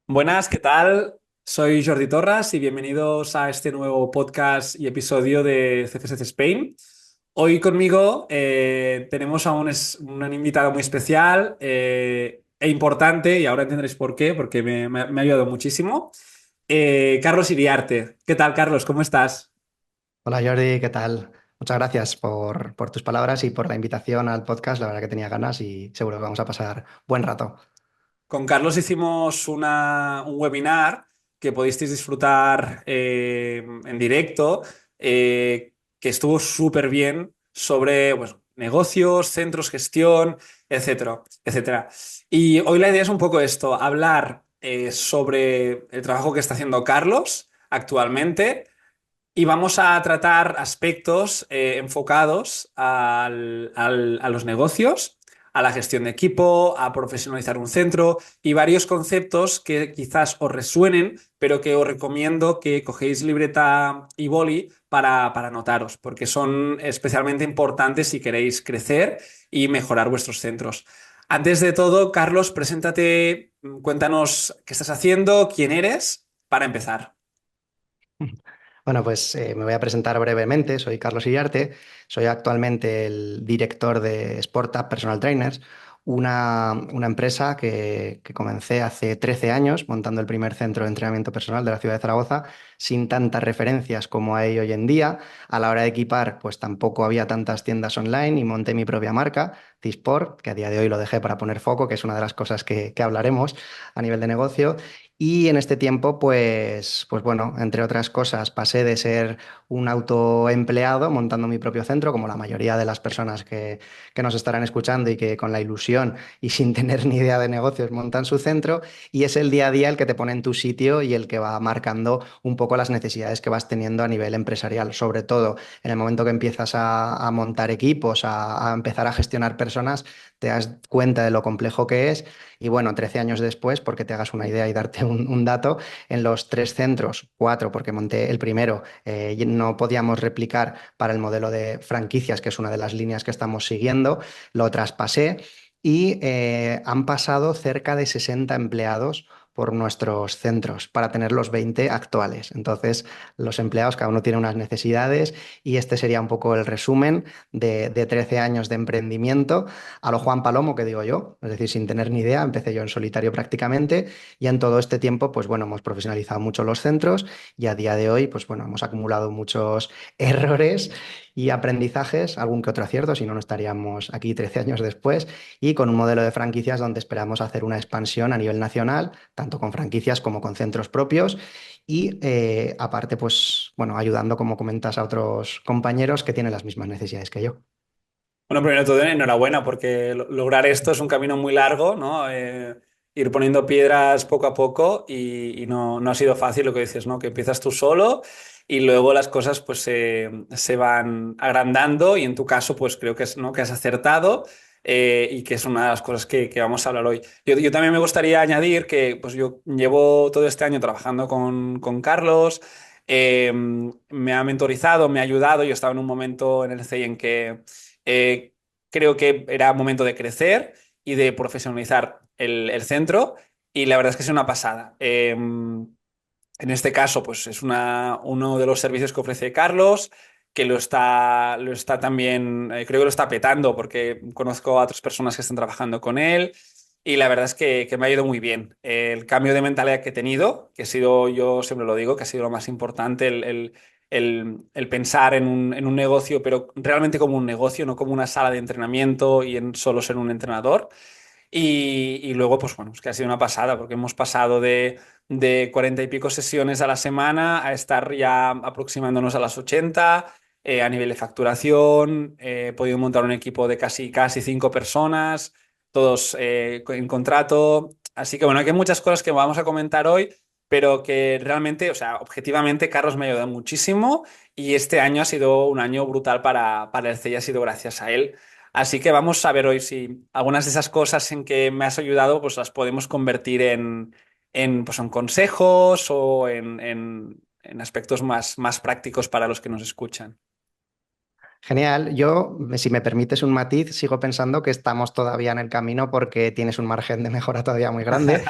Buenas, ¿qué tal? Soy Jordi Torras y bienvenidos a este nuevo podcast y episodio de CFSC Spain. Hoy conmigo tenemos a un invitado muy especial e importante, y ahora entenderéis por qué, porque me ha ayudado muchísimo. Carlos Iriarte. ¿Qué tal, Carlos? ¿Cómo estás? Hola Jordi, ¿qué tal? Muchas gracias por tus palabras y por la invitación al podcast. La verdad que tenía ganas y seguro que vamos a pasar buen rato. Con Carlos hicimos un webinar que pudisteis disfrutar en directo, que estuvo súper bien sobre pues, negocios, centros, gestión, etcétera, etcétera. Y hoy la idea es un poco esto, hablar sobre el trabajo que está haciendo Carlos actualmente y vamos a tratar aspectos enfocados a los negocios, a la gestión de equipo, a profesionalizar un centro y varios conceptos que quizás os resuenen, pero que os recomiendo que cogéis libreta y boli para anotaros, porque son especialmente importantes si queréis crecer y mejorar vuestros centros. Antes de todo, Carlos, preséntate, cuéntanos qué estás haciendo, quién eres, para empezar. Bueno, pues me voy a presentar brevemente. Soy Carlos Iriarte, soy actualmente el director de Sportup Personal Trainers, una empresa que comencé hace 13 años montando el primer centro de entrenamiento personal de la ciudad de Zaragoza, sin tantas referencias como hay hoy en día. A la hora de equipar, pues tampoco había tantas tiendas online y monté mi propia marca, T-Sport, que a día de hoy lo dejé para poner foco, que es una de las cosas que hablaremos a nivel de negocio. Y en este tiempo, pues bueno, entre otras cosas, pasé de ser un autoempleado montando mi propio centro, como la mayoría de las personas que nos estarán escuchando y que con la ilusión y sin tener ni idea de negocios montan su centro, y es el día a día el que te pone en tu sitio y el que va marcando un poco las necesidades que vas teniendo a nivel empresarial, sobre todo en el momento que empiezas a montar equipos, a empezar a gestionar personas, te das cuenta de lo complejo que es. Y bueno, 13 años después, porque te hagas una idea y darte un dato, en los tres centros, cuatro, porque monté el primero, y no podíamos replicar para el modelo de franquicias, que es una de las líneas que estamos siguiendo, lo traspasé y han pasado cerca de 60 empleados por nuestros centros para tener los 20 actuales. Entonces, los empleados cada uno tiene unas necesidades y este sería un poco el resumen de 13 años de emprendimiento a lo Juan Palomo, que digo yo, es decir, sin tener ni idea, empecé yo en solitario prácticamente y en todo este tiempo, pues bueno, hemos profesionalizado mucho los centros y a día de hoy, pues bueno, hemos acumulado muchos errores y aprendizajes, algún que otro acierto, si no, no estaríamos aquí 13 años después, y con un modelo de franquicias donde esperamos hacer una expansión a nivel nacional, tanto con franquicias como con centros propios. Y aparte, pues bueno, ayudando, como comentas, a otros compañeros que tienen las mismas necesidades que yo. Bueno, primero de todo, enhorabuena, porque lograr esto es un camino muy largo, ¿no? Ir poniendo piedras poco a poco y no ha sido fácil lo que dices, ¿no? Que empiezas tú solo y luego las cosas pues se van agrandando y en tu caso pues creo que es, ¿no? que has acertado y que es una de las cosas que vamos a hablar hoy. Yo también me gustaría añadir que pues yo llevo todo este año trabajando con Carlos, me ha mentorizado, me ha ayudado, yo estaba en un momento en el CEI en que eh, creo que era momento de crecer y de profesionalizar el centro y la verdad es que es una pasada. En este caso, pues es uno de los servicios que ofrece Carlos, que lo está también, creo que lo está petando porque conozco a otras personas que están trabajando con él y la verdad es que me ha ido muy bien. El cambio de mentalidad que he tenido, que ha sido, yo siempre lo digo, que ha sido lo más importante, el pensar en un negocio, pero realmente como un negocio, no como una sala de entrenamiento y en solo ser un entrenador. Y luego, pues bueno, es que ha sido una pasada, porque hemos pasado de 40 y pico sesiones a la semana a estar ya aproximándonos a las 80 a nivel de facturación. He podido montar un equipo de casi 5 personas, todos en contrato. Así que bueno, aquí hay muchas cosas que vamos a comentar hoy, pero que realmente, o sea, objetivamente, Carlos me ha ayudado muchísimo y este año ha sido un año brutal para el CEI, ha sido gracias a él. Así que vamos a ver hoy si algunas de esas cosas en que me has ayudado, pues las podemos convertir pues, en consejos o en aspectos más prácticos para los que nos escuchan. Genial. Yo, si me permites un matiz, sigo pensando que estamos todavía en el camino porque tienes un margen de mejora todavía muy grande.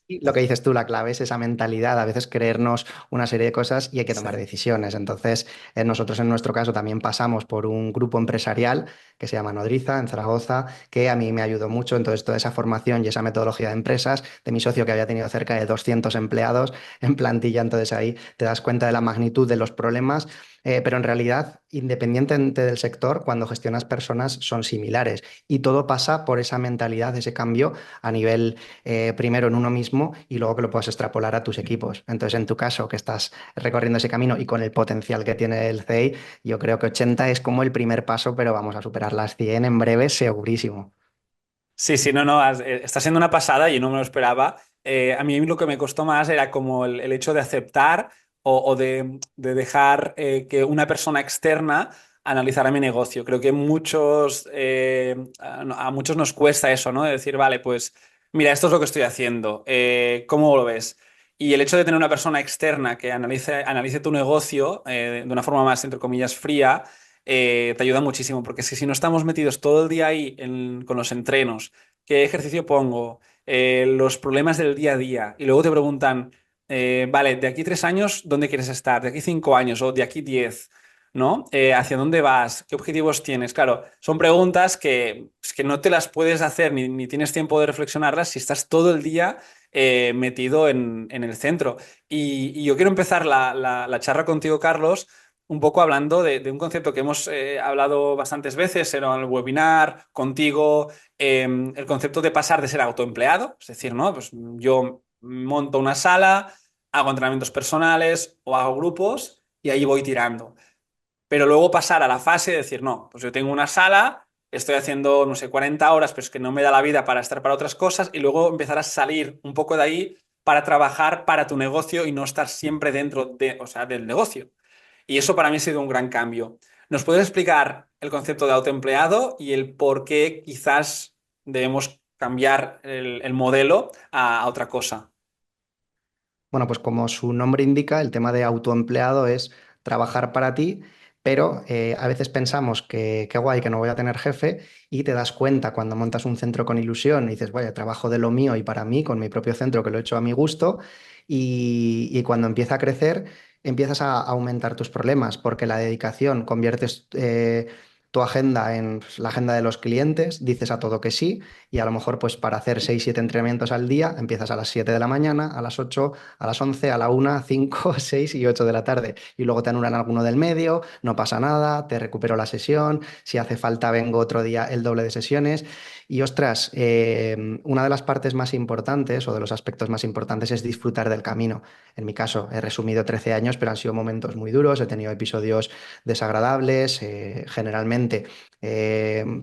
Y lo que dices tú, la clave es esa mentalidad, a veces creernos una serie de cosas y hay que Sí. tomar decisiones. Entonces, nosotros en nuestro caso también pasamos por un grupo empresarial que se llama Nodriza en Zaragoza, que a mí me ayudó mucho. Entonces, toda esa formación y esa metodología de empresas de mi socio que había tenido cerca de 200 empleados en plantilla, entonces ahí te das cuenta de la magnitud de los problemas. Pero en realidad, independientemente del sector, cuando gestionas personas son similares y todo pasa por esa mentalidad, ese cambio a nivel primero en uno mismo y luego que lo puedas extrapolar a tus equipos. Entonces, en tu caso, que estás recorriendo ese camino y con el potencial que tiene el CEI, yo creo que 80 es como el primer paso, pero vamos a superar las 100 en breve, segurísimo. Sí, sí, no, no, está siendo una pasada y no me lo esperaba. A mí lo que me costó más era como el hecho de aceptar o de dejar que una persona externa analizara mi negocio. Creo que a muchos nos cuesta eso, ¿no? De decir, vale, pues mira, esto es lo que estoy haciendo, ¿cómo lo ves? Y el hecho de tener una persona externa que analice tu negocio de una forma más, entre comillas, fría te ayuda muchísimo, porque si no estamos metidos todo el día ahí con los entrenos, qué ejercicio pongo, los problemas del día a día, y luego te preguntan, vale, de aquí 3 años, ¿dónde quieres estar? De aquí 5 años o de aquí 10, ¿no? ¿Hacia dónde vas? ¿Qué objetivos tienes? Claro, son preguntas que, es que no te las puedes hacer ni tienes tiempo de reflexionarlas si estás todo el día metido en el centro. Y yo quiero empezar la charla contigo, Carlos, un poco hablando de un concepto que hemos hablado bastantes veces en el webinar, contigo, el concepto de pasar de ser autoempleado, es decir, ¿no? Pues yo monto una sala, hago entrenamientos personales o hago grupos y ahí voy tirando. Pero luego pasar a la fase de decir, no, pues yo tengo una sala, estoy haciendo, no sé, 40 horas, pero es que no me da la vida para estar para otras cosas y luego empezar a salir un poco de ahí para trabajar para tu negocio y no estar siempre dentro o sea, del negocio. Y eso para mí ha sido un gran cambio. ¿Nos puedes explicar el concepto de autoempleado y el por qué quizás debemos cambiar el modelo a otra cosa? Bueno, pues como su nombre indica, el tema de autoempleado es trabajar para ti, pero a veces pensamos que qué guay, que no voy a tener jefe y te das cuenta cuando montas un centro con ilusión y dices, vaya, trabajo de lo mío y para mí, con mi propio centro que lo he hecho a mi gusto y cuando empieza a crecer, empiezas a aumentar tus problemas porque la dedicación conviertes... tu agenda en pues, la agenda de los clientes, dices a todo que sí y a lo mejor pues para hacer 6 7 entrenamientos al día empiezas a las 7 de la mañana, a las 8 a las 11 a la 1 5 6 y 8 de la tarde. Y luego te anulan alguno del medio, no pasa nada, te recupero la sesión, si hace falta vengo otro día el doble de sesiones. Y ostras, una de las partes más importantes o de los aspectos más importantes es disfrutar del camino. En mi caso, he resumido 13 años, pero han sido momentos muy duros, he tenido episodios desagradables, generalmente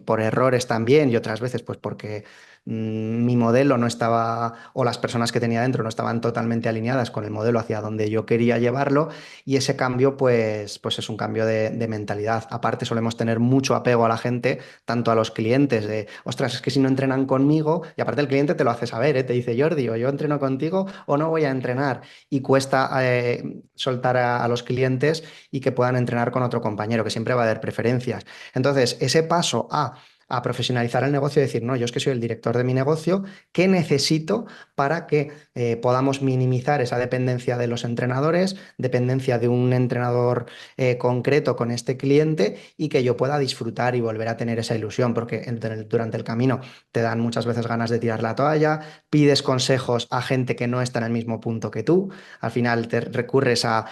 por errores también y otras veces pues porque mi modelo no estaba, o las personas que tenía dentro no estaban totalmente alineadas con el modelo hacia donde yo quería llevarlo, y ese cambio, pues es un cambio de mentalidad. Aparte, solemos tener mucho apego a la gente, tanto a los clientes, de, ostras, es que si no entrenan conmigo, y aparte el cliente te lo hace saber, ¿eh? Te dice, Jordi, o yo entreno contigo o no voy a entrenar, y cuesta soltar a los clientes y que puedan entrenar con otro compañero, que siempre va a haber preferencias. Entonces, ese paso a profesionalizar el negocio y decir, no, yo es que soy el director de mi negocio, ¿qué necesito para que podamos minimizar esa dependencia de los entrenadores, dependencia de un entrenador concreto con este cliente y que yo pueda disfrutar y volver a tener esa ilusión? Porque durante el camino te dan muchas veces ganas de tirar la toalla, pides consejos a gente que no está en el mismo punto que tú, al final te recurres a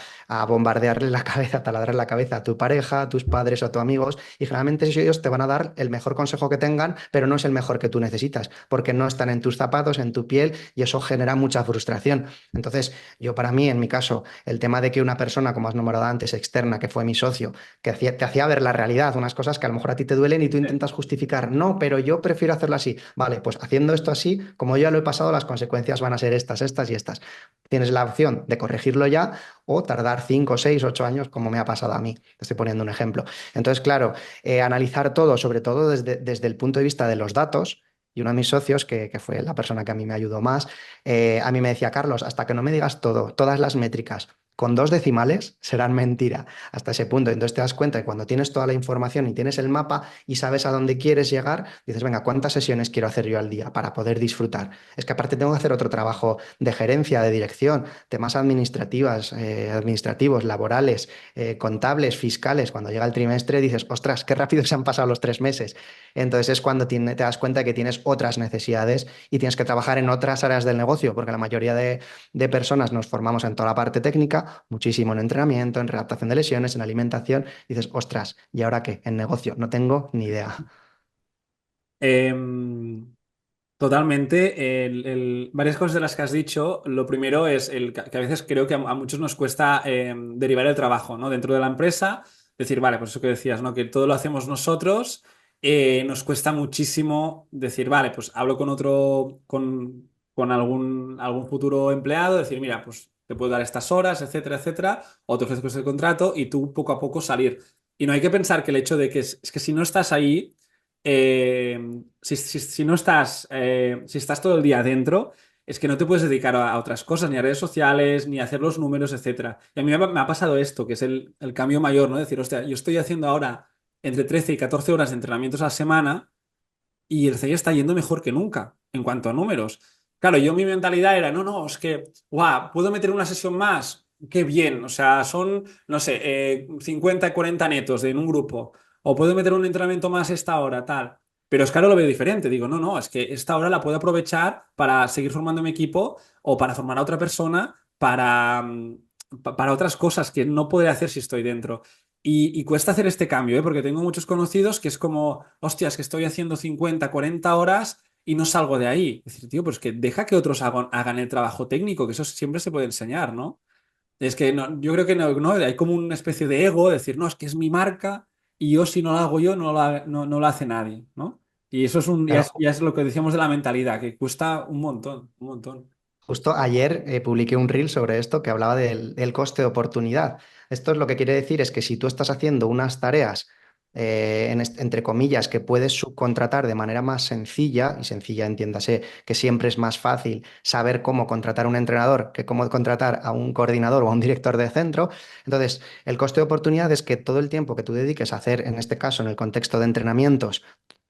bombardearle la cabeza, taladrar la cabeza a tu pareja, a tus padres o a tus amigos, y generalmente ellos te van a dar el mejor consejo que tengan, pero no es el mejor que tú necesitas, porque no están en tus zapatos, en tu piel, y eso genera mucha frustración. Entonces, yo para mí, en mi caso, el tema de que una persona, como has nombrado antes, externa, que fue mi socio, que te hacía ver la realidad, unas cosas que a lo mejor a ti te duelen y tú intentas justificar, no, pero yo prefiero hacerlo así. Vale, pues haciendo esto así, como yo ya lo he pasado, las consecuencias van a ser estas, estas y estas. Tienes la opción de corregirlo ya o tardar 5 6 8 años, como me ha pasado a mí. Te estoy poniendo un ejemplo. Entonces, claro, analizar todo, sobre todo desde el punto de vista de los datos. Y uno de mis socios, que fue la persona que a mí me ayudó más, a mí me decía, Carlos, hasta que no me digas todo, todas las métricas, con dos decimales serán mentira hasta ese punto. Entonces te das cuenta que cuando tienes toda la información y tienes el mapa y sabes a dónde quieres llegar, dices, venga, ¿cuántas sesiones quiero hacer yo al día para poder disfrutar? Es que aparte tengo que hacer otro trabajo de gerencia, de dirección, temas administrativas, administrativos, laborales, contables, fiscales. Cuando llega el trimestre dices, ostras, qué rápido se han pasado los 3 meses. Entonces es cuando te das cuenta que tienes otras necesidades y tienes que trabajar en otras áreas del negocio, porque la mayoría de personas nos formamos en toda la parte técnica, muchísimo en entrenamiento, en redactación de lesiones, en alimentación. Y dices, ostras, ¿y ahora qué? En negocio, no tengo ni idea. Em, Totalmente. Varias cosas de las que has dicho. Lo primero es que a veces creo que a muchos nos cuesta derivar el trabajo, ¿no? Dentro de la empresa. Decir, vale, pues eso que decías, ¿no? Que todo lo hacemos nosotros. Nos cuesta muchísimo decir, vale, pues hablo con otro, con algún futuro empleado, decir, mira, pues te puedo dar estas horas, etcétera, etcétera, o te ofrezco este contrato y tú poco a poco salir. Y no hay que pensar que el hecho de que es que si no estás ahí eh, si no estás, si estás todo el día dentro, es que no te puedes dedicar a otras cosas, ni a redes sociales, ni a hacer los números, etcétera. Y a mí me ha pasado esto, que es el cambio mayor, ¿no? Decir, hostia, yo estoy haciendo ahora entre 13 y 14 horas de entrenamientos a la semana y el CI está yendo mejor que nunca en cuanto a números. Claro, yo mi mentalidad era, no, no, es que, guau, ¿puedo meter una sesión más? Qué bien, o sea, son, no sé, 50, 40 netos en un grupo. O puedo meter un entrenamiento más esta hora, tal. Pero es que ahora lo veo diferente. Digo, no, no, es que esta hora la puedo aprovechar para seguir formando mi equipo o para formar a otra persona para otras cosas que no podré hacer si estoy dentro. Y cuesta hacer este cambio, ¿eh? Porque tengo muchos conocidos que es como, hostias, que estoy haciendo 50, 40 horas y no salgo de ahí. Es decir, tío, pues que deja que otros hagan el trabajo técnico, que eso siempre se puede enseñar, ¿no? Es que yo creo que no, no, hay como una especie de ego, decir, no, es que es mi marca y yo si no lo hago yo, no lo hace nadie, ¿no? Y eso es Claro, ya es lo que decíamos de la mentalidad, que cuesta un montón, un montón. justo ayer publiqué un reel sobre esto que hablaba del coste de oportunidad. Esto es lo que quiere decir es que si tú estás haciendo unas tareas, entre comillas, que puedes subcontratar de manera más sencilla, y sencilla entiéndase que siempre es más fácil saber cómo contratar a un entrenador que cómo contratar a un coordinador o a un director de centro. Entonces, el coste de oportunidad es que todo el tiempo que tú dediques a hacer, en este caso, en el contexto de entrenamientos,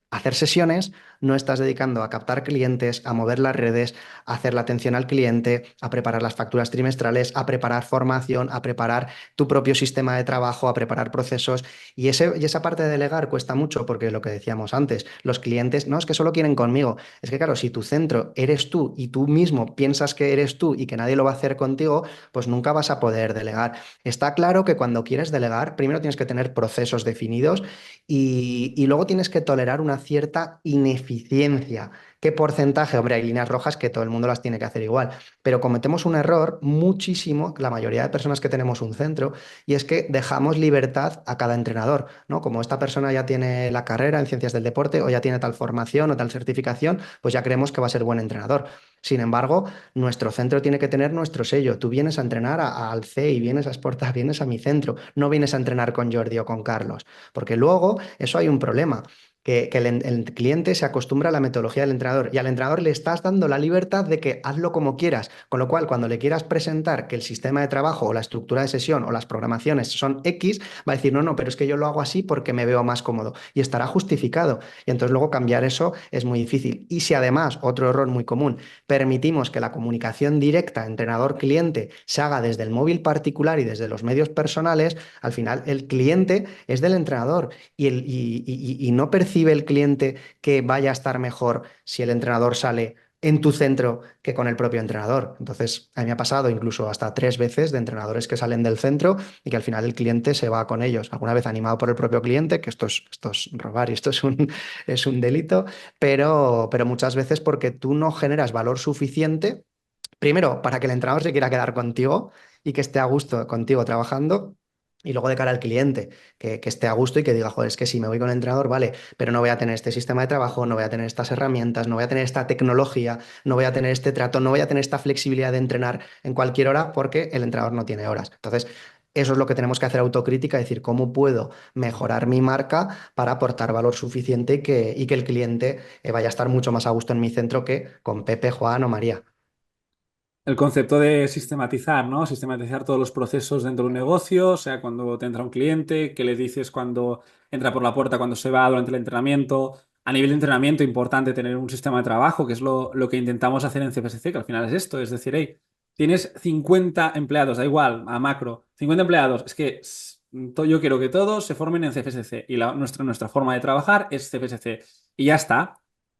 hacer sesiones, no estás dedicando a captar clientes, a mover las redes, a hacer la atención al cliente, a preparar las facturas trimestrales, a preparar formación, a preparar tu propio sistema de trabajo, a preparar procesos. Y esa parte de delegar cuesta mucho porque lo que decíamos antes, los clientes, no es que solo quieren conmigo. Es que claro, si tu centro eres tú y tú mismo piensas que eres tú y que nadie lo va a hacer contigo, pues nunca vas a poder delegar. Está claro que cuando quieres delegar, primero tienes que tener procesos definidos y luego tienes que tolerar una cierta ineficiencia. ¿Qué porcentaje? Hombre, hay líneas rojas que todo el mundo las tiene que hacer igual, pero cometemos un error muchísimo, la mayoría de personas que tenemos un centro, y es que dejamos libertad a cada entrenador, ¿no? Como esta persona ya tiene la carrera en ciencias del deporte o ya tiene tal formación o tal certificación, pues ya creemos que va a ser buen entrenador. Sin embargo, nuestro centro tiene que tener nuestro sello. Tú vienes a entrenar al CEI, vienes a Sporta, vienes a mi centro, no vienes a entrenar con Jordi o con Carlos. Porque luego eso hay un problema, que el cliente se acostumbra a la metodología del entrenador y al entrenador le estás dando la libertad de que hazlo como quieras. Con lo cual, cuando le quieras presentar que el sistema de trabajo o la estructura de sesión o las programaciones son X, va a decir, no, no, pero es que yo lo hago así porque me veo más cómodo y estará justificado. Y entonces luego cambiar eso es muy difícil. Y si además, otro error muy común, permitimos que la comunicación directa entrenador-cliente se haga desde el móvil particular y desde los medios personales, al final el cliente es del entrenador y no percibe el cliente que vaya a estar mejor si el entrenador sale en tu centro que con el propio entrenador. Entonces, a mí me ha pasado incluso hasta 3 veces de entrenadores que salen del centro y que al final el cliente se va con ellos. Alguna vez animado por el propio cliente, que esto es robar y esto es un delito, pero muchas veces porque tú no generas valor suficiente, primero, para que el entrenador se quiera quedar contigo y que esté a gusto contigo trabajando. Y luego de cara al cliente, que esté a gusto y que diga, joder, es que si me voy con el entrenador, vale, pero no voy a tener este sistema de trabajo, no voy a tener estas herramientas, no voy a tener esta tecnología, no voy a tener este trato, no voy a tener esta flexibilidad de entrenar en cualquier hora porque el entrenador no tiene horas. Entonces, eso es lo que tenemos que hacer autocrítica, decir, ¿cómo puedo mejorar mi marca para aportar valor suficiente y que el cliente vaya a estar mucho más a gusto en mi centro que con Pepe, Juan o María? el concepto de sistematizar, ¿no? Sistematizar todos los procesos dentro de un negocio, o sea, cuando te entra un cliente, qué le dices cuando entra por la puerta, cuando se va durante el entrenamiento. A nivel de entrenamiento, importante tener un sistema de trabajo, que es lo que intentamos hacer en CFSC, que al final es esto, es decir, hey, tienes 50 empleados, da igual, a macro, 50 empleados, es que yo quiero que todos se formen en CFSC y nuestra forma de trabajar es CFSC y ya está.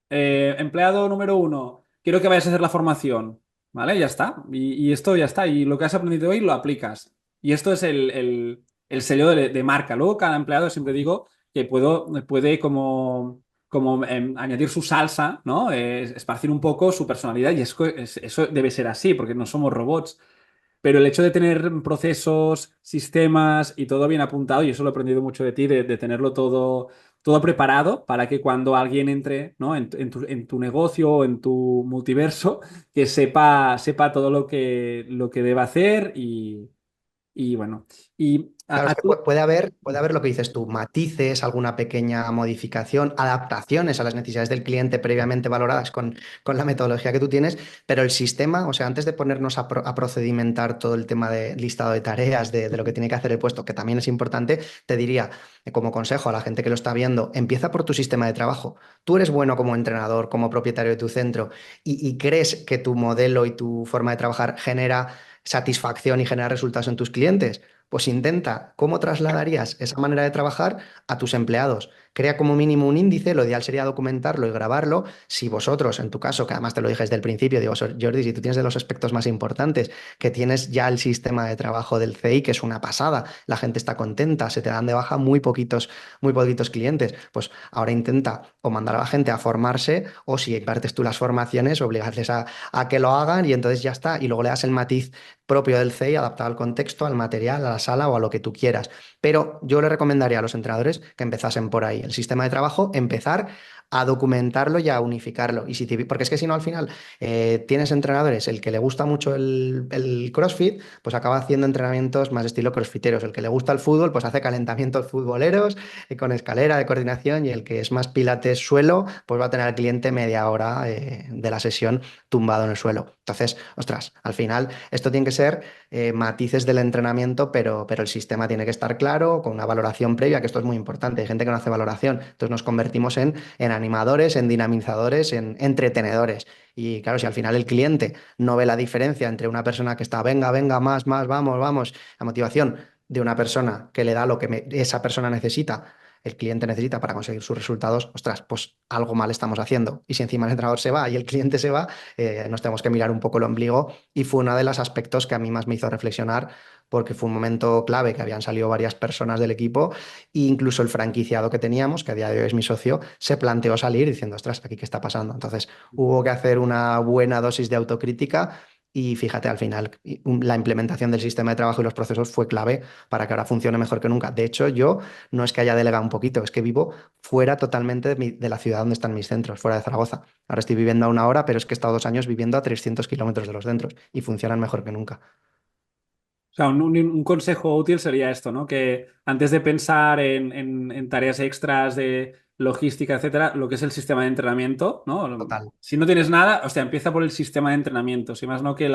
Empleado número uno, quiero que vayas a hacer la formación. ¿Vale? Ya está. Y esto ya está. Y lo que has aprendido hoy lo aplicas. Y esto es el sello de marca. Luego, cada empleado siempre digo que puede como añadir su salsa, ¿no? Esparcir un poco su personalidad. Y eso debe ser así, porque no somos robots. Pero el hecho de tener procesos, sistemas y todo bien apuntado, y eso lo he aprendido mucho de ti, de tenerlo todo preparado para que cuando alguien entre, ¿no? en tu negocio o en tu multiverso, que sepa todo lo que debe hacer y bueno. Y Claro, a es que tú. puede haber lo que dices tú, matices, alguna pequeña modificación, adaptaciones a las necesidades del cliente previamente valoradas con la metodología que tú tienes, pero el sistema, o sea, antes de ponernos a procedimentar todo el tema de listado de tareas, de lo que tiene que hacer el puesto, que también es importante, te diría, como consejo a la gente que lo está viendo, empieza por tu sistema de trabajo. Tú eres bueno como entrenador, como propietario de tu centro y crees que tu modelo y tu forma de trabajar genera satisfacción y genera resultados en tus clientes. Pues intenta cómo trasladarías esa manera de trabajar a tus empleados. Crea como mínimo un índice, lo ideal sería documentarlo y grabarlo. Si vosotros, en tu caso, que además te lo dije desde el principio, digo, Jordi, si tú tienes de los aspectos más importantes, que tienes ya el sistema de trabajo del CI, que es una pasada, la gente está contenta, se te dan de baja muy poquitos clientes, pues ahora intenta o mandar a la gente a formarse o si impartes tú las formaciones, obligarles a que lo hagan y entonces ya está. Y luego le das el matiz propio del CI adaptado al contexto, al material, a la sala o a lo que tú quieras. Pero yo le recomendaría a los entrenadores que empezasen por ahí. El sistema de trabajo, empezar a documentarlo y a unificarlo. Porque es que si no, al final tienes entrenadores, el que le gusta mucho el CrossFit, pues acaba haciendo entrenamientos más estilo crossfiteros. El que le gusta el fútbol, pues hace calentamientos futboleros con escalera de coordinación y el que es más pilates suelo, pues va a tener al cliente media hora de la sesión tumbado en el suelo. Entonces, ostras, al final esto tiene que ser matices del entrenamiento, pero el sistema tiene que estar claro, con una valoración previa, que esto es muy importante. Hay gente que no hace valoración, entonces nos convertimos en animadores, en dinamizadores, en entretenedores. Y claro, si al final el cliente no ve la diferencia entre una persona que está, venga, venga, más, vamos, vamos, la motivación de una persona que le da lo que esa persona necesita, el cliente necesita para conseguir sus resultados, ostras, pues algo mal estamos haciendo. Y si encima el entrenador se va y el cliente se va, nos tenemos que mirar un poco el ombligo y fue uno de los aspectos que a mí más me hizo reflexionar porque fue un momento clave que habían salido varias personas del equipo e incluso el franquiciado que teníamos, que a día de hoy es mi socio, se planteó salir diciendo, ostras, ¿aquí qué está pasando? Entonces hubo que hacer una buena dosis de autocrítica y fíjate, al final la implementación del sistema de trabajo y los procesos fue clave para que ahora funcione mejor que nunca. De hecho, yo no es que haya delegado un poquito, es que vivo fuera totalmente de la ciudad donde están mis centros, fuera de Zaragoza. Ahora estoy viviendo a una hora, pero es que he estado 2 años viviendo a 300 kilómetros de los centros y funcionan mejor que nunca. O sea, un consejo útil sería esto, ¿no? Que antes de pensar en tareas extras de logística, etcétera, lo que es el sistema de entrenamiento, ¿no? Total. Si no tienes nada, o sea, empieza por el sistema de entrenamiento. Si más no que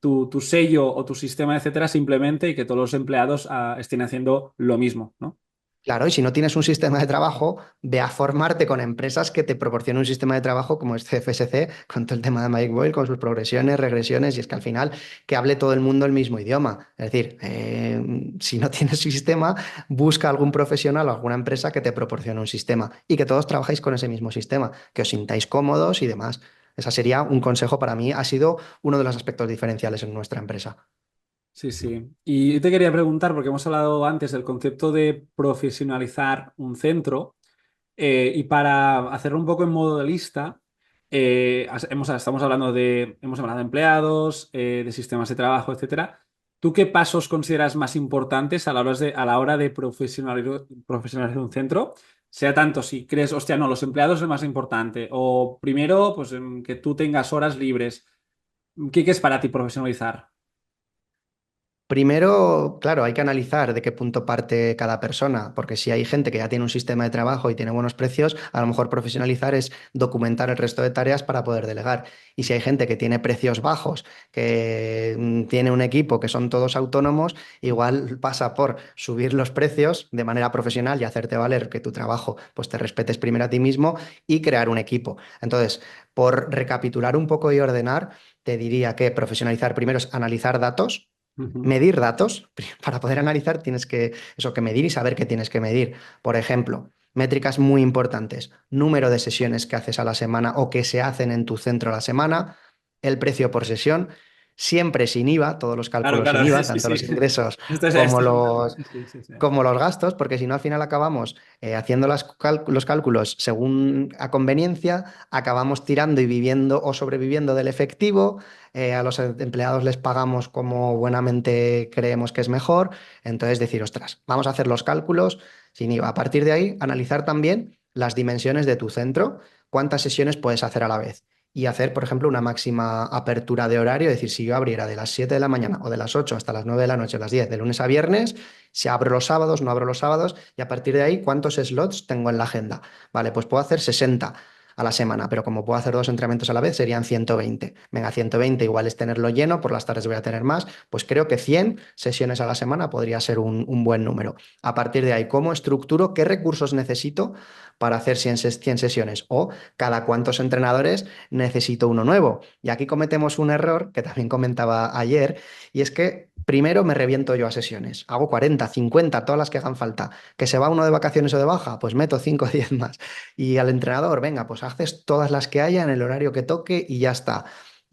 tu sello o tu sistema, etcétera, simplemente y que todos los empleados estén haciendo lo mismo, ¿no? Claro, y si no tienes un sistema de trabajo, ve a formarte con empresas que te proporcionen un sistema de trabajo como es CFSC, con todo el tema de Mike Boyle, con sus progresiones, regresiones, y es que al final que hable todo el mundo el mismo idioma. Es decir, si no tienes sistema, busca algún profesional o alguna empresa que te proporcione un sistema y que todos trabajéis con ese mismo sistema, que os sintáis cómodos y demás. Ese sería un consejo para mí, ha sido uno de los aspectos diferenciales en nuestra empresa. Sí, sí. Y te quería preguntar, porque hemos hablado antes del concepto de profesionalizar un centro. Y para hacerlo un poco en modo de lista, hemos hablado de empleados, de sistemas de trabajo, etcétera. ¿Tú qué pasos consideras más importantes a la hora de profesionalizar un centro? Sea tanto si crees, hostia, no, los empleados es lo más importante. O primero, pues que tú tengas horas libres. ¿Qué es para ti profesionalizar? Primero, claro, hay que analizar de qué punto parte cada persona, porque si hay gente que ya tiene un sistema de trabajo y tiene buenos precios, a lo mejor profesionalizar es documentar el resto de tareas para poder delegar. Y si hay gente que tiene precios bajos, que tiene un equipo que son todos autónomos, igual pasa por subir los precios de manera profesional y hacerte valer que tu trabajo pues te respetes primero a ti mismo y crear un equipo. Entonces, por recapitular un poco y ordenar, te diría que profesionalizar primero es analizar datos, Ujú. medir datos. Para poder analizar tienes que, eso, que medir y saber qué tienes que medir. Por ejemplo, métricas muy importantes, número de sesiones que haces a la semana o que se hacen en tu centro a la semana, el precio por sesión, siempre sin IVA, todos los Claro, cálculos sin claro, IVA, sí, tanto sí. los ingresos Esto como es los, sí, sí, sí, sí. como los gastos, porque si no al final acabamos haciendo los cálculos según a conveniencia, acabamos tirando y viviendo o sobreviviendo del efectivo, a los empleados les pagamos como buenamente creemos que es mejor, entonces decir, ostras, vamos a hacer los cálculos sin IVA. A partir de ahí, analizar también las dimensiones de tu centro, cuántas sesiones puedes hacer a la vez. Y hacer, por ejemplo, una máxima apertura de horario, es decir, si yo abriera de las 7 de la mañana o de las 8 hasta las 9 de la noche, o las 10, de lunes a viernes, si abro los sábados, no abro los sábados, y a partir de ahí, ¿cuántos slots tengo en la agenda? Vale, pues puedo hacer 60 a la semana, pero como puedo hacer dos entrenamientos a la vez, serían 120. Venga, 120 igual es tenerlo lleno, por las tardes voy a tener más, pues creo que 100 sesiones a la semana podría ser un buen número. A partir de ahí, ¿cómo estructuro? ¿Qué recursos necesito para hacer 100 sesiones? O cada cuántos entrenadores necesito uno nuevo. Y aquí cometemos un error que también comentaba ayer, y es que primero me reviento yo a sesiones. Hago 40, 50, todas las que hagan falta. ¿Que se va uno de vacaciones o de baja? Pues meto 5 o 10 más. Y al entrenador, venga, pues haces todas las que haya en el horario que toque y ya está.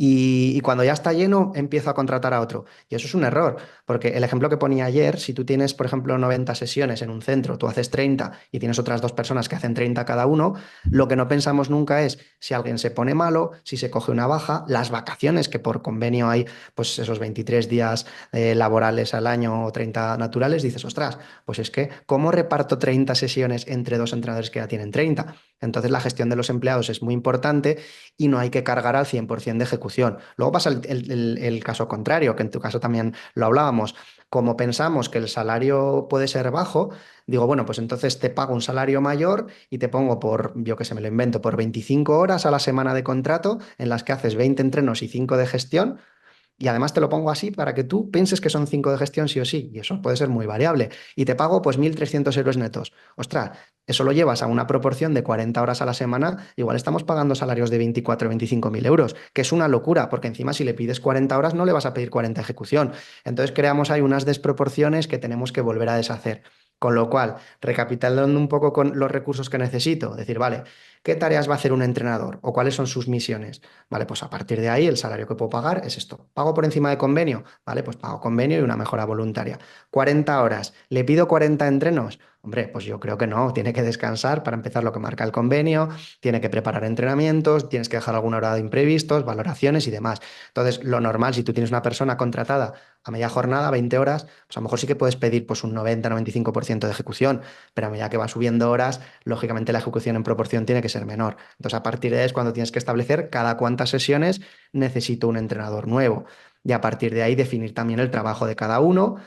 Y cuando ya está lleno, empiezo a contratar a otro. Y eso es un error, porque el ejemplo que ponía ayer, si tú tienes, por ejemplo, 90 sesiones en un centro, tú haces 30 y tienes otras dos personas que hacen 30 cada uno, lo que no pensamos nunca es si alguien se pone malo, si se coge una baja, las vacaciones, que por convenio hay, pues esos 23 días laborales al año o 30 naturales, dices, ostras, pues es que, ¿cómo reparto 30 sesiones entre dos entrenadores que ya tienen 30? Entonces, la gestión de los empleados es muy importante y no hay que cargar al 100% de ejecución. Luego pasa el caso contrario, que en tu caso también lo hablábamos. Como pensamos que el salario puede ser bajo, digo, bueno, pues entonces te pago un salario mayor y te pongo por, yo que sé, me lo invento, por 25 horas a la semana de contrato en las que haces 20 entrenos y 5 de gestión, y además te lo pongo así para que tú pienses que son 5 de gestión sí o sí, y eso puede ser muy variable. Y te pago pues 1.300 euros netos. Ostras, eso lo llevas a una proporción de 40 horas a la semana, igual estamos pagando salarios de 24 o 25 mil euros, que es una locura, porque encima si le pides 40 horas no le vas a pedir 40 ejecución. Entonces creamos ahí unas desproporciones que tenemos que volver a deshacer. Con lo cual, recapitulando un poco con los recursos que necesito, decir, vale, ¿qué tareas va a hacer un entrenador o cuáles son sus misiones? Vale, pues a partir de ahí el salario que puedo pagar es esto. ¿Pago por encima de convenio? Vale, pues pago convenio y una mejora voluntaria. 40 horas. ¿Le pido 40 entrenos? Hombre, pues yo creo que no. Tiene que descansar para empezar lo que marca el convenio, tiene que preparar entrenamientos, tienes que dejar alguna hora de imprevistos, valoraciones y demás. Entonces, lo normal, si tú tienes una persona contratada a media jornada, 20 horas, pues a lo mejor sí que puedes pedir pues un 90-95% de ejecución, pero a medida que va subiendo horas, lógicamente la ejecución en proporción tiene que ser menor. Entonces, a partir de ahí es cuando tienes que establecer cada cuántas sesiones necesito un entrenador nuevo. Y a partir de ahí definir también el trabajo de cada uno,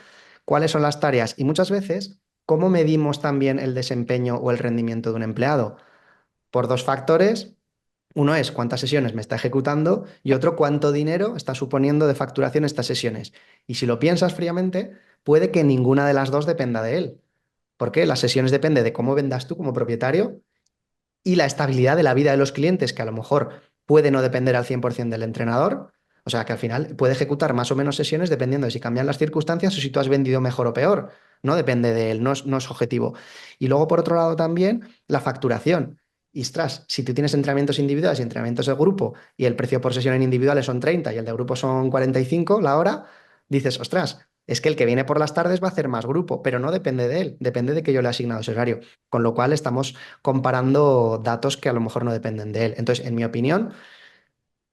cuáles son las tareas y muchas veces cómo medimos también el desempeño o el rendimiento de un empleado. Por dos factores. Uno es cuántas sesiones me está ejecutando y otro cuánto dinero está suponiendo de facturación estas sesiones. Y si lo piensas fríamente, puede que ninguna de las dos dependa de él. Porque las sesiones dependen de cómo vendas tú como propietario y la estabilidad de la vida de los clientes, que a lo mejor puede no depender al 100% del entrenador. O sea, que al final puede ejecutar más o menos sesiones dependiendo de si cambian las circunstancias o si tú has vendido mejor o peor. No depende de él, no es objetivo. Y luego, por otro lado, también la facturación. Y ostras, si tú tienes entrenamientos individuales y entrenamientos de grupo y el precio por sesión en individuales son 30 y el de grupo son 45 la hora, dices, ostras, es que el que viene por las tardes va a hacer más grupo, pero no depende de él, depende de que yo le he asignado ese horario. Con lo cual estamos comparando datos que a lo mejor no dependen de él. Entonces, en mi opinión,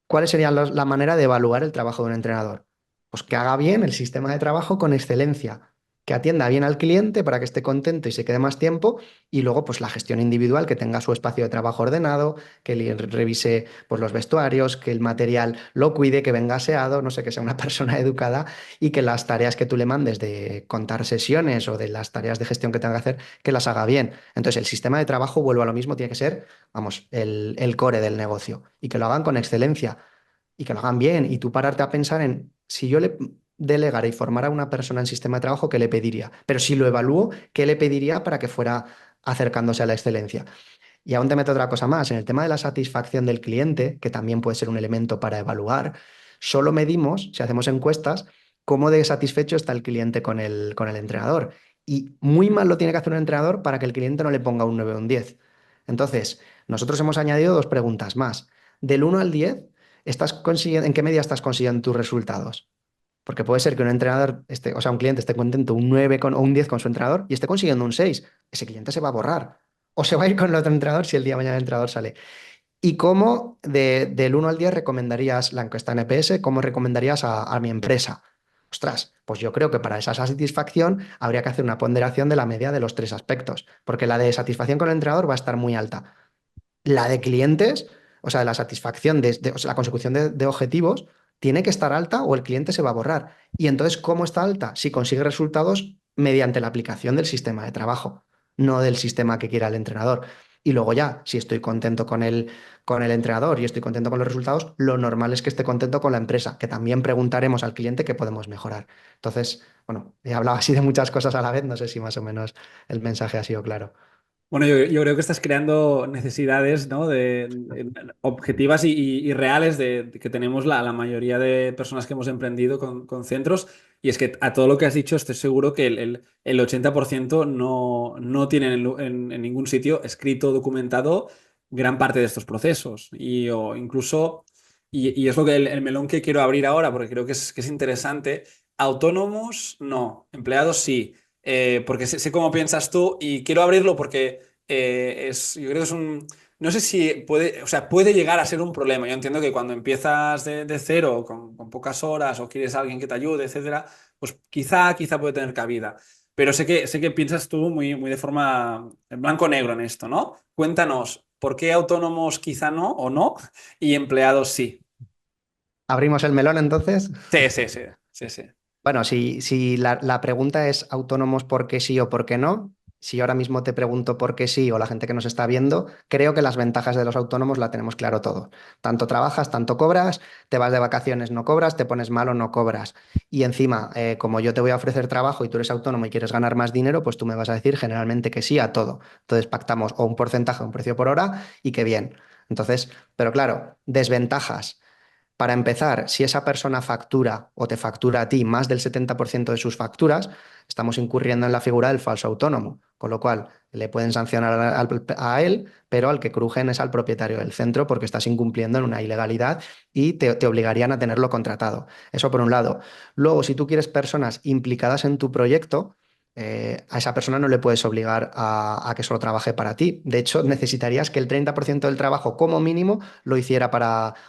¿cuál sería la manera de evaluar el trabajo de un entrenador? Pues que haga bien el sistema de trabajo con excelencia, que atienda bien al cliente para que esté contento y se quede más tiempo, y luego pues la gestión individual, que tenga su espacio de trabajo ordenado, que revise pues los vestuarios, que el material lo cuide, que venga aseado, no sé, que sea una persona educada y que las tareas que tú le mandes de contar sesiones o de las tareas de gestión que tenga que hacer, que las haga bien. Entonces el sistema de trabajo, vuelvo a lo mismo, tiene que ser, vamos, el core del negocio y que lo hagan con excelencia y que lo hagan bien. Y tú pararte a pensar en si yo le delegara y formara a una persona en sistema de trabajo, ¿qué le pediría? Pero si lo evalúo, ¿qué le pediría para que fuera acercándose a la excelencia? Y aún te meto otra cosa más, en el tema de la satisfacción del cliente, que también puede ser un elemento para evaluar, solo medimos, si hacemos encuestas, cómo de satisfecho está el cliente con el entrenador. Y muy mal lo tiene que hacer un entrenador para que el cliente no le ponga un 9 o un 10. Entonces, nosotros hemos añadido dos preguntas más. Del 1 al 10, ¿en qué medida estás consiguiendo tus resultados? Porque puede ser que un entrenador esté, o sea, un cliente esté contento un 9 o un 10 con su entrenador y esté consiguiendo un 6. Ese cliente se va a borrar. O se va a ir con el otro entrenador si el día de mañana el entrenador sale. ¿Y cómo del 1 al 10 recomendarías la encuesta NPS? ¿Cómo recomendarías a mi empresa? Ostras, pues yo creo que para esa satisfacción habría que hacer una ponderación de la media de los tres aspectos, porque la de satisfacción con el entrenador va a estar muy alta. La de clientes, o sea, la satisfacción o sea, la consecución de objetivos, tiene que estar alta o el cliente se va a borrar. Y entonces, ¿cómo está alta? Si consigue resultados mediante la aplicación del sistema de trabajo, no del sistema que quiera el entrenador. Y luego ya, si estoy contento con el entrenador y estoy contento con los resultados, lo normal es que esté contento con la empresa, que también preguntaremos al cliente qué podemos mejorar. Entonces, bueno, he hablado así de muchas cosas a la vez, no sé si más o menos el mensaje ha sido claro. Bueno, yo creo que estás creando necesidades, ¿no? Objetivas y reales que tenemos la mayoría de personas que hemos emprendido con centros. Y es que a todo lo que has dicho estoy seguro que el 80% no tienen en ningún sitio escrito, documentado gran parte de estos procesos. O incluso, y es lo que el melón que quiero abrir ahora, porque creo que es interesante, autónomos no, empleados sí. Porque sé cómo piensas tú y quiero abrirlo porque yo creo que es un... No sé si puede, o sea, puede llegar a ser un problema. Yo entiendo que cuando empiezas de cero, con pocas horas, o quieres a alguien que te ayude, etcétera, pues quizá puede tener cabida. Pero sé que piensas tú muy de forma en blanco-negro en esto, ¿no? Cuéntanos, ¿por qué autónomos quizá no o no y empleados sí? ¿Abrimos el melón entonces? Sí, sí, sí, sí, sí. Bueno, si la pregunta es autónomos por qué sí o por qué no, si yo ahora mismo te pregunto por qué sí o la gente que nos está viendo, creo que las ventajas de los autónomos la tenemos claro todo. Tanto trabajas, tanto cobras, te vas de vacaciones, no cobras, te pones malo, no cobras. Y encima, como yo te voy a ofrecer trabajo y tú eres autónomo y quieres ganar más dinero, pues tú me vas a decir generalmente que sí a todo. Entonces pactamos o un porcentaje o un precio por hora y qué bien. Entonces, pero claro, desventajas. Para empezar, si esa persona factura o te factura a ti más del 70% de sus facturas, estamos incurriendo en la figura del falso autónomo, con lo cual le pueden sancionar a él, pero al que crujen es al propietario del centro porque estás incumpliendo en una ilegalidad y te obligarían a tenerlo contratado. Eso por un lado. Luego, si tú quieres personas implicadas en tu proyecto, a esa persona no le puedes obligar a que solo trabaje para ti. De hecho, necesitarías que el 30% del trabajo como mínimo lo hiciera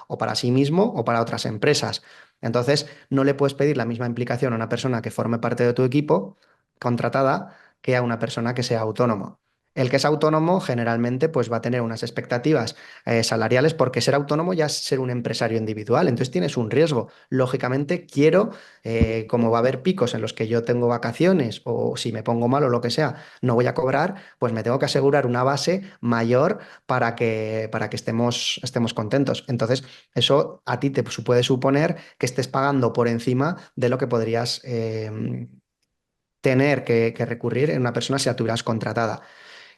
o para sí mismo o para otras empresas. Entonces, no le puedes pedir la misma implicación a una persona que forme parte de tu equipo contratada que a una persona que sea autónoma. El que es autónomo generalmente pues va a tener unas expectativas salariales porque ser autónomo ya es ser un empresario individual, entonces tienes un riesgo. Lógicamente quiero, como va a haber picos en los que yo tengo vacaciones o si me pongo mal o lo que sea, no voy a cobrar, pues me tengo que asegurar una base mayor para que estemos contentos. Entonces, eso a ti te puede suponer que estés pagando por encima de lo que podrías tener que recurrir en una persona si la tuvieras contratada.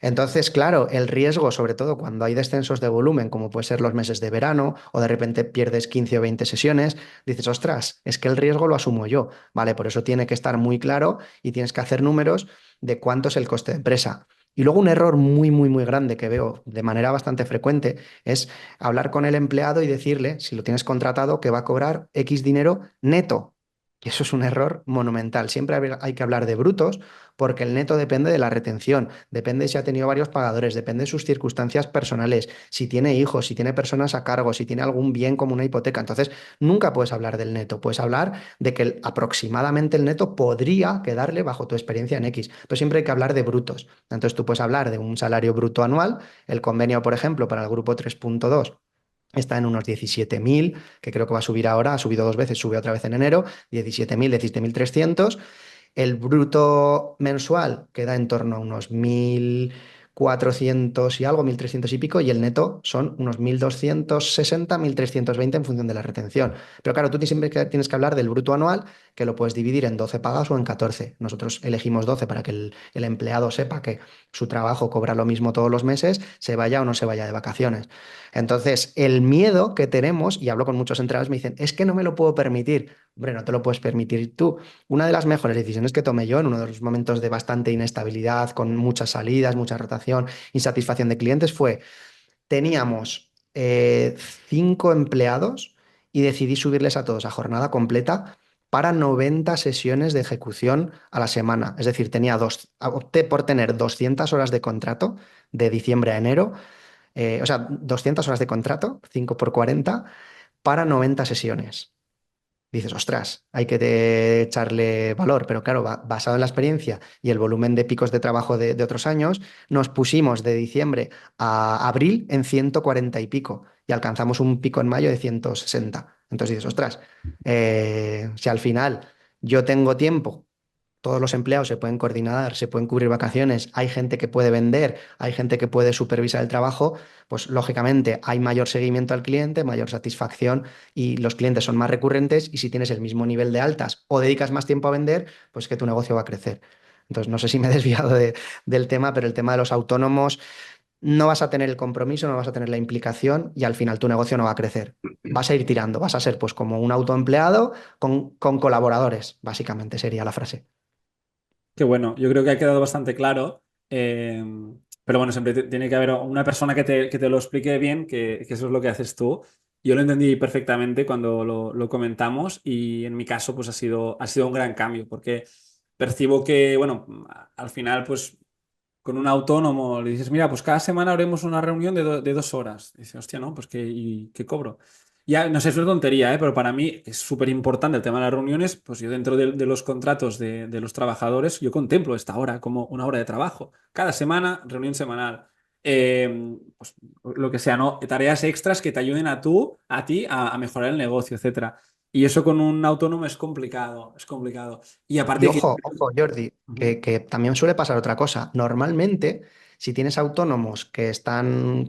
Entonces, claro, el riesgo, sobre todo cuando hay descensos de volumen, como puede ser los meses de verano, o de repente pierdes 15 o 20 sesiones, dices, ostras, es que el riesgo lo asumo yo. Vale, por eso tiene que estar muy claro y tienes que hacer números de cuánto es el coste de empresa. Y luego un error muy, muy, muy grande que veo de manera bastante frecuente es hablar con el empleado y decirle, si lo tienes contratado, que va a cobrar X dinero neto. Y eso es un error monumental. Siempre hay que hablar de brutos porque el neto depende de la retención, depende si ha tenido varios pagadores, depende de sus circunstancias personales, si tiene hijos, si tiene personas a cargo, si tiene algún bien como una hipoteca. Entonces, nunca puedes hablar del neto, puedes hablar de que aproximadamente el neto podría quedarle bajo tu experiencia en X, pero siempre hay que hablar de brutos. Entonces, tú puedes hablar de un salario bruto anual, el convenio, por ejemplo, para el grupo 3.2 está en unos 17.000, que creo que va a subir ahora, ha subido dos veces, sube otra vez en enero, 17.000, 17.300. El bruto mensual queda en torno a unos 1.400 y algo, 1.300 y pico, y el neto son unos 1.260, 1.320 en función de la retención. Pero claro, tú siempre tienes que hablar del bruto anual, que lo puedes dividir en 12 pagas o en 14. Nosotros elegimos 12 para que el empleado sepa que su trabajo cobra lo mismo todos los meses, se vaya o no se vaya de vacaciones. Entonces, el miedo que tenemos, y hablo con muchos entrenadores, me dicen, es que no me lo puedo permitir. Hombre, no te lo puedes permitir tú. Una de las mejores decisiones que tomé yo en uno de los momentos de bastante inestabilidad, con muchas salidas, mucha rotación, insatisfacción de clientes, fue, teníamos 5 empleados y decidí subirles a todos a jornada completa para 90 sesiones de ejecución a la semana. Es decir, opté por tener 200 horas de contrato de diciembre a enero, o sea, 200 horas de contrato, 5 por 40, para 90 sesiones. Dices, ostras, hay que echarle valor, pero claro, basado en la experiencia y el volumen de picos de trabajo de otros años, nos pusimos de diciembre a abril en 140 y pico y alcanzamos un pico en mayo de 160. Entonces dices, ostras, si al final yo tengo tiempo, todos los empleados se pueden coordinar, se pueden cubrir vacaciones, hay gente que puede vender, hay gente que puede supervisar el trabajo, pues lógicamente hay mayor seguimiento al cliente, mayor satisfacción y los clientes son más recurrentes y si tienes el mismo nivel de altas o dedicas más tiempo a vender, pues que tu negocio va a crecer. Entonces, no sé si me he desviado del tema, pero el tema de los autónomos, no vas a tener el compromiso, no vas a tener la implicación y al final tu negocio no va a crecer. Vas a ir tirando, vas a ser pues como un autoempleado con colaboradores, básicamente sería la frase. Qué bueno, yo creo que ha quedado bastante claro. Pero bueno, siempre tiene que haber una persona que te lo explique bien, que eso es lo que haces tú. Yo lo entendí perfectamente cuando lo comentamos y en mi caso pues ha sido un gran cambio porque percibo que, bueno, al final pues con un autónomo le dices, mira, pues cada semana haremos una reunión de 2 horas. Y dice, hostia, ¿no? Pues ¿y qué cobro? Ya, no sé, es una tontería, ¿eh? Pero para mí es súper importante el tema de las reuniones. Pues yo dentro de los contratos de los trabajadores, yo contemplo esta hora como una hora de trabajo. Cada semana, reunión semanal. Pues lo que sea, ¿no? Tareas extras que te ayuden a ti a mejorar el negocio, etcétera. Y eso con un autónomo es complicado, es complicado. Y Y aparte que... ojo, ojo, Jordi, Ujú, que también suele pasar otra cosa. Normalmente, si tienes autónomos que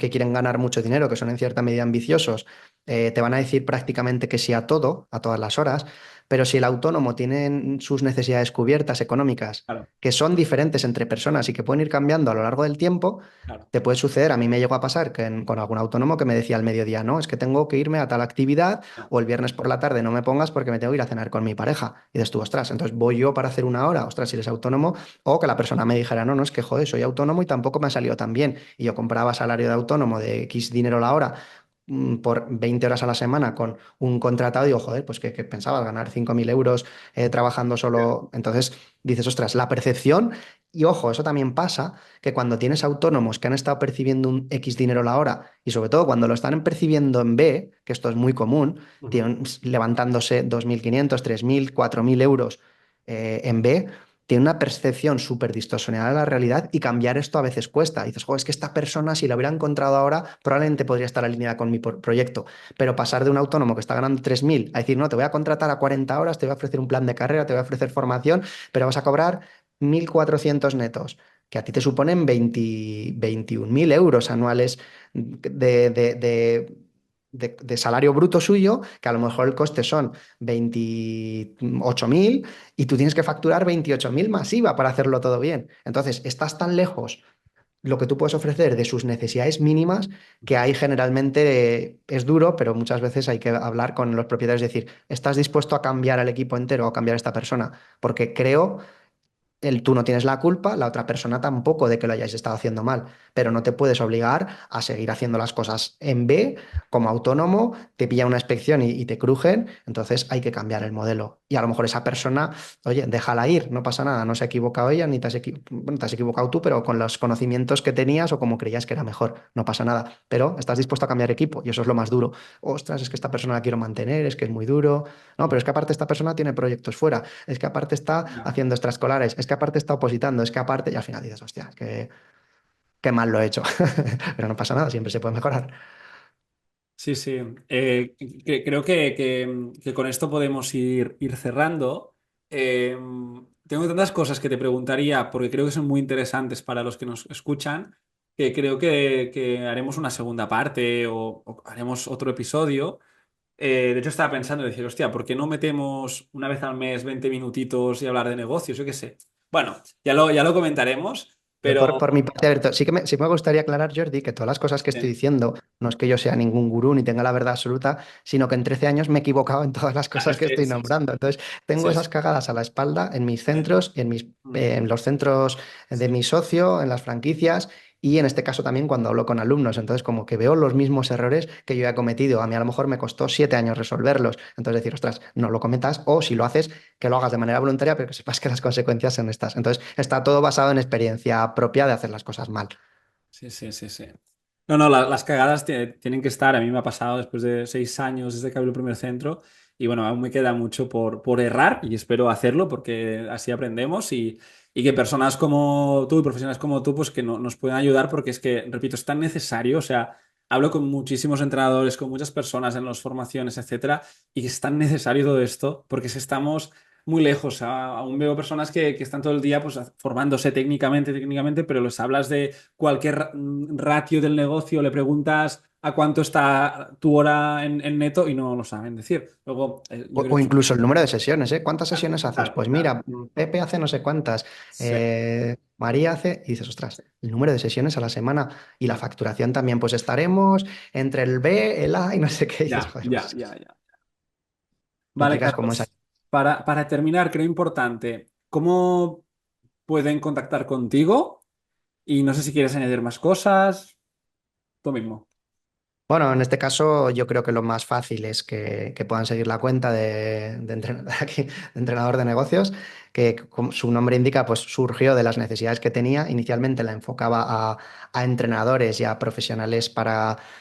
quieren ganar mucho dinero, que son en cierta medida ambiciosos, te van a decir prácticamente que sí a todo, a todas las horas. Pero si el autónomo tiene sus necesidades cubiertas económicas, claro, que son diferentes entre personas y que pueden ir cambiando a lo largo del tiempo, claro. te puede suceder. A mí me llegó a pasar con algún autónomo que me decía al mediodía, no, es que tengo que irme a tal actividad o el viernes por la tarde no me pongas porque me tengo que ir a cenar con mi pareja. Y dices tú, ostras, entonces voy yo para hacer una hora, ostras, si eres autónomo, o que la persona me dijera, no, no, es que joder, soy autónomo y tampoco me ha salido tan bien. Y yo compraba salario de autónomo de X dinero la hora por 20 horas a la semana con un contratado, y digo, joder, pues que pensabas ganar 5.000 euros trabajando solo. Entonces dices, ostras, la percepción, y ojo, eso también pasa, que cuando tienes autónomos que han estado percibiendo un X dinero la hora, y sobre todo cuando lo están percibiendo en B, que esto es muy común, Ujú. levantándose 2.500 3.000 4.000 euros en B, tiene una percepción súper distorsionada de la realidad y cambiar esto a veces cuesta. Y dices, joder, es que esta persona, si la hubiera encontrado ahora, probablemente podría estar alineada con mi proyecto. Pero pasar de un autónomo que está ganando 3.000 a decir, no, te voy a contratar a 40 horas, te voy a ofrecer un plan de carrera, te voy a ofrecer formación, pero vas a cobrar 1.400 netos, que a ti te suponen 21.000 euros anuales de, de, de de salario bruto suyo, que a lo mejor el coste son 28.000 y tú tienes que facturar 28.000 más IVA para hacerlo todo bien. Entonces, estás tan lejos lo que tú puedes ofrecer de sus necesidades mínimas que ahí generalmente es duro, pero muchas veces hay que hablar con los propietarios y decir, ¿estás dispuesto a cambiar al equipo entero o a cambiar a esta persona? Porque creo tú no tienes la culpa, la otra persona tampoco de que lo hayáis estado haciendo mal, pero no te puedes obligar a seguir haciendo las cosas en B como autónomo, te pilla una inspección y te crujen, entonces hay que cambiar el modelo. Y a lo mejor esa persona, oye, déjala ir, no pasa nada, no se ha equivocado ella, ni bueno, te has equivocado tú, pero con los conocimientos que tenías o como creías que era mejor, no pasa nada. Pero estás dispuesto a cambiar equipo y eso es lo más duro. Ostras, es que esta persona la quiero mantener, es que es muy duro. No, pero es que aparte esta persona tiene proyectos fuera, es que aparte está Ya. haciendo extraescolares, es que aparte está opositando, es que aparte, y al final dices, hostia, qué mal lo he hecho. Pero no pasa nada, siempre se puede mejorar. Sí, sí. Creo que con esto podemos ir cerrando. Eh, Tengo tantas cosas que te preguntaría porque creo que son muy interesantes para los que nos escuchan, que creo que haremos una segunda parte o haremos otro episodio. De hecho, estaba pensando en decir, hostia, ¿por qué no metemos una vez al mes 20 minutitos y hablar de negocios? Yo qué sé. Bueno, ya lo comentaremos, Yo pero... por mi parte, Alberto, sí que me gustaría aclarar, Jordi, que todas las cosas que estoy Sí, diciendo no es que yo sea ningún gurú ni tenga la verdad absoluta, sino que en 13 años me he equivocado en todas las claro, cosas es que que estoy sí, sí, nombrando. Entonces, tengo sí, esas sí. cagadas a la espalda en mis Sí. centros, Mm, en los centros de sí. mi socio, en las franquicias y en este caso también cuando hablo con alumnos. Entonces, como que veo los mismos errores que yo he cometido. A mí a lo mejor me costó 7 años resolverlos. Entonces, decir, ostras, no lo cometas o si lo haces, que lo hagas de manera voluntaria, pero que sepas que las consecuencias son estas. Entonces, está todo basado en experiencia propia de hacer las cosas mal. Sí, sí, sí, sí. No, no, las cagadas tienen que estar. A mí me ha pasado después de 6 años desde que abrí el primer centro y bueno, aún me queda mucho por errar y espero hacerlo porque así aprendemos y que personas como tú y profesionales como tú pues que nos puedan ayudar porque es que, repito, es tan necesario. O sea, hablo con muchísimos entrenadores, con muchas personas en las formaciones, etcétera, y es tan necesario todo esto porque si estamos muy lejos. Aún veo personas que están todo el día pues, formándose técnicamente, pero les hablas de cualquier ratio del negocio, le preguntas a cuánto está tu hora en neto y no lo saben decir. Luego, yo creo O que... incluso el número de sesiones, ¿eh? ¿Cuántas sesiones haces? Claro, Pues claro. mira, Pepe hace no sé cuántas, Sí, María hace, y dices, ostras, el número de sesiones a la semana y la facturación también, pues estaremos entre el B, el A y no sé qué, y dices, ya, joder, ya, pues ya, ya. Vale, métricas como esa. Carlos. Para terminar, creo importante, ¿cómo pueden contactar contigo? Y no sé si quieres añadir más cosas, tú mismo. Bueno, en este caso yo creo que lo más fácil es que puedan seguir la cuenta aquí, de entrenador de negocios, que como su nombre indica, pues surgió de las necesidades que tenía. Inicialmente la enfocaba a entrenadores y a profesionales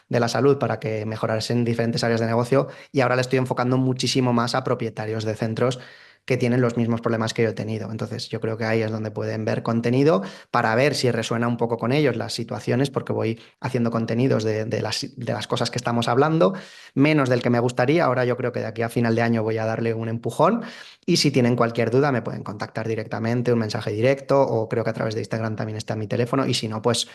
de la salud para que mejorasen diferentes áreas de negocio y ahora le estoy enfocando muchísimo más a propietarios de centros que tienen los mismos problemas que yo he tenido. Entonces, yo creo que ahí es donde pueden ver contenido para ver si resuena un poco con ellos las situaciones, porque voy haciendo contenidos de las cosas que estamos hablando, menos del que me gustaría. Ahora yo creo que de aquí a final de año voy a darle un empujón y si tienen cualquier duda me pueden contactar directamente, un mensaje directo o creo que a través de Instagram también está mi teléfono y si no, pues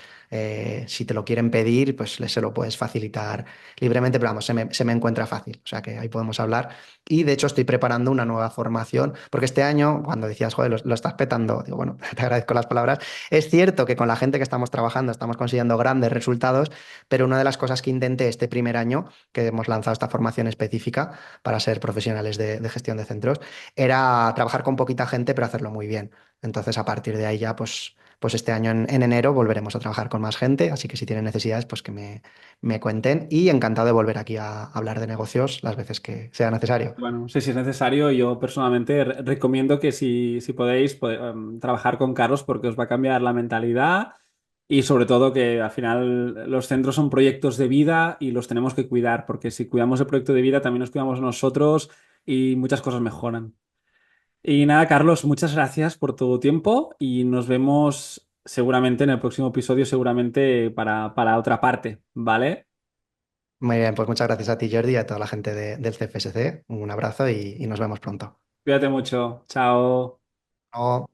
si te lo quieren pedir, pues se lo puedes facilitar libremente, pero vamos, se me encuentra fácil, o sea que ahí podemos hablar. Y de hecho estoy preparando una nueva formación, porque este año, cuando decías, joder, lo estás petando, digo, bueno, te agradezco las palabras. Es cierto que con la gente que estamos trabajando estamos consiguiendo grandes resultados, pero una de las cosas que intenté este primer año, que hemos lanzado esta formación específica para ser profesionales de gestión de centros, era trabajar con poquita gente, pero hacerlo muy bien. Entonces, a partir de ahí ya, pues este año en enero volveremos a trabajar con más gente, así que si tienen necesidades, pues que me cuenten y encantado de volver aquí a hablar de negocios las veces que sea necesario. Bueno, sí, si es necesario, yo personalmente recomiendo que si podéis, trabajar con Carlos porque os va a cambiar la mentalidad y sobre todo que al final los centros son proyectos de vida y los tenemos que cuidar porque si cuidamos el proyecto de vida también nos cuidamos nosotros y muchas cosas mejoran. Y nada, Carlos, muchas gracias por tu tiempo y nos vemos seguramente en el próximo episodio, seguramente para otra parte, ¿vale? Muy bien, pues muchas gracias a ti, Jordi, y a toda la gente del CFSC. Un abrazo y nos vemos pronto. Cuídate mucho, chao. Chao.